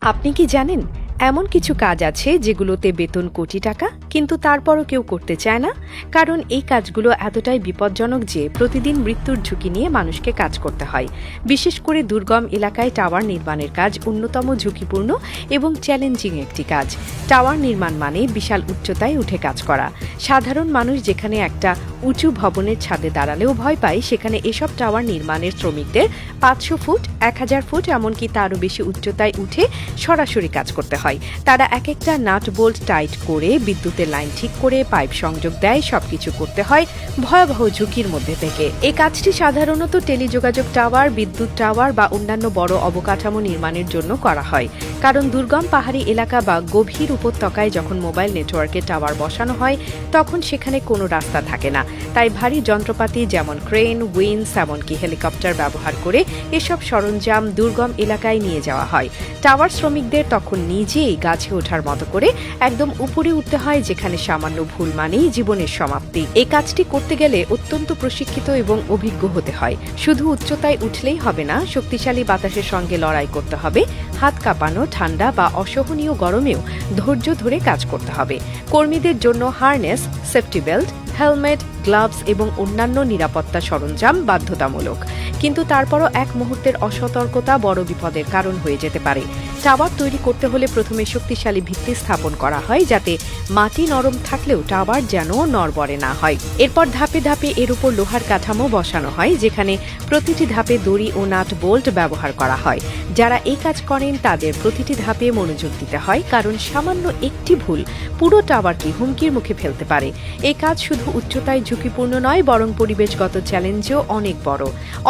আপনি কি জানেন এমন কিছু কাজ আছে যেগুলোতে বেতন কোটি টাকা কিন্তু তারপরও কেউ করতে চায় না, কারণ এই কাজগুলো এতটাই বিপজ্জনক যে প্রতিদিন মৃত্যুর ঝুঁকি নিয়ে মানুষকে কাজ করতে হয়। বিশেষ করে দুর্গম এলাকায় টাওয়ার নির্মাণের কাজ অন্যতম ঝুঁকিপূর্ণ এবং চ্যালেঞ্জিং একটি কাজ। টাওয়ার নির্মাণ মানে বিশাল উচ্চতায় উঠে কাজ করা। সাধারণ মানুষ যেখানে একটা উঁচু ভবনের ছাদে দাঁড়ালেও ভয় পায়, সেখানে এসব টাওয়ার নির্মাণের শ্রমিকদের 500 ফুট, 1000 ফুট, এমনকি তারও বেশি উচ্চতায় উঠে সরাসরি কাজ করতে হয়। তারা এক একটা নাট বোল্ট টাইট করে, বিদ্যুতের লাইন ঠিক করে, পাইপ সংযোগ দেয়, সবকিছু করতে হয় ভয়াবহ ঝুঁকির মধ্যে থেকে। এই কাজটি সাধারণত টেলিযোগাযোগ টাওয়ার, বিদ্যুৎ টাওয়ার বা অন্যান্য বড় অবকাঠামো নির্মাণের জন্য করা হয়, কারণ দুর্গম পাহাড়ি এলাকা বা গভীর উপত্যকায় যখন মোবাইল নেটওয়ার্কে টাওয়ার বসানো হয় তখন সেখানে কোনো রাস্তা থাকে না। তাই ভারী যন্ত্রপাতি যেমন ক্রেন, উইন্স, এমনকি হেলিকপ্টার ব্যবহার করে এসব সরঞ্জাম দুর্গম এলাকায় নিয়ে যাওয়া হয়। টাওয়ার শ্রমিকদের তখন নিজেই গাছে ওঠার মতো করে একদম উপরে উঠতে হয়, যেখানে সামান্য ভুল মানেই জীবনের সমাপ্তি। এই কাজটি করতে গেলে অত্যন্ত প্রশিক্ষিত এবং অভিজ্ঞ হতে হয়। শুধু উচ্চতায় উঠলেই হবে না, শক্তিশালী বাতাসের সঙ্গে লড়াই করতে হবে। হাত কাঁপানো, ঠান্ডা বা অসহনীয় গরমেও ধৈর্য ধরে কাজ করতে হবে। কর্মীদের জন্য harness, safety belt, helmet, gloves এবং অন্যান্য নিরাপত্তা সরঞ্জাম বাধ্যতামূলক। কিন্তু তারপরও এক মুহূর্তের অসতর্কতা বড় বিপদের কারণ হয়ে যেতে পারে। টাওয়ার তৈরি করতে হলে প্রথমে শক্তিশালী ভিত্তি স্থাপন করা হয়, যাতে মাটি নরম থাকলেও টাওয়ার যেন নড়বড়ে না হয়। এরপর ধাপে ধাপে এর উপর লোহার কাঠামো বসানো হয়, যেখানে প্রতিটি ধাপে দড়ি ও নাট বোল্ট ব্যবহার করা হয়। যারা এই কাজ করেন তাদের প্রতিটি ধাপে মনোযোগ দিতে হয়, কারণ সামান্য একটি ভুল পুরো টাওয়ারকে হুমকির মুখে ফেলতে পারে। এই কাজ শুধু উচ্চতায় ঝুঁকিপূর্ণ নয়, বরং পরিবেশগত চ্যালেঞ্জও অনেক বড়।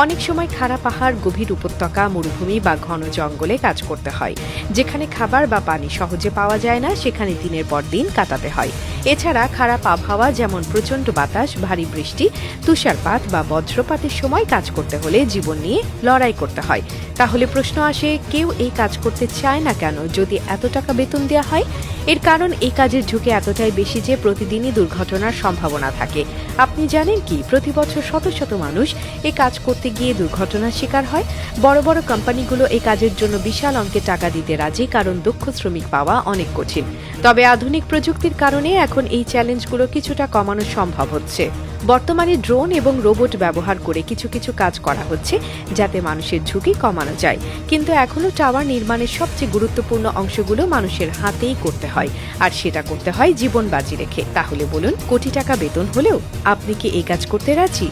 অনেক সময় খাড়া পাহাড়, গভীর উপত্যকা, মরুভূমি বা ঘন জঙ্গলে কাজ করতে হয়, যেখানে খাবার বা পানি সহজে পাওয়া যায় না, সেখানে দিনের পর দিন কাটাতে হয়। এছাড়া খারাপ আবহাওয়া, যেমন প্রচণ্ড বাতাস, ভারী বৃষ্টি, তুষারপাত বা বজ্রপাতের সময় কাজ করতে হলে জীবন নিয়ে লড়াই করতে হয়। তাহলে প্রশ্ন আসে, কেউ এই কাজ করতে চায় না কেন যদি এত টাকা বেতন দেওয়া হয়? এর কারণ এই কাজের ঝুঁকি এতটাই বেশি যে প্রতিদিনই দুর্ঘটনার সম্ভাবনা থাকে। আপনি জানেন কি, প্রতি বছর শত শত মানুষ এই কাজ করতে গিয়ে দুর্ঘটনার শিকার হয়। বড় বড় কোম্পানিগুলো এই কাজের জন্য বিশাল অঙ্কের টাকা দিতে রাজি, কারণ দক্ষ শ্রমিক পাওয়া অনেক কঠিন। তবে আধুনিক প্রযুক্তির কারণে এখন এই চ্যালেঞ্জগুলো কিছুটা কমানো সম্ভব হচ্ছে। বর্তমানে ড্রোন এবং রোবট ব্যবহার করে কিছু কিছু কাজ করা হচ্ছে, যাতে মানুষের ঝুঁকি কমানো যায়। কিন্তু এখনও টাওয়ার নির্মাণের সবচেয়ে গুরুত্বপূর্ণ অংশগুলো মানুষের হাতেই করতে হয়, আর সেটা করতে হয় জীবন বাজি রেখে। তাহলে বলুন, কোটি টাকা বেতন হলেও আপনি কি এই কাজ করতে রাজি?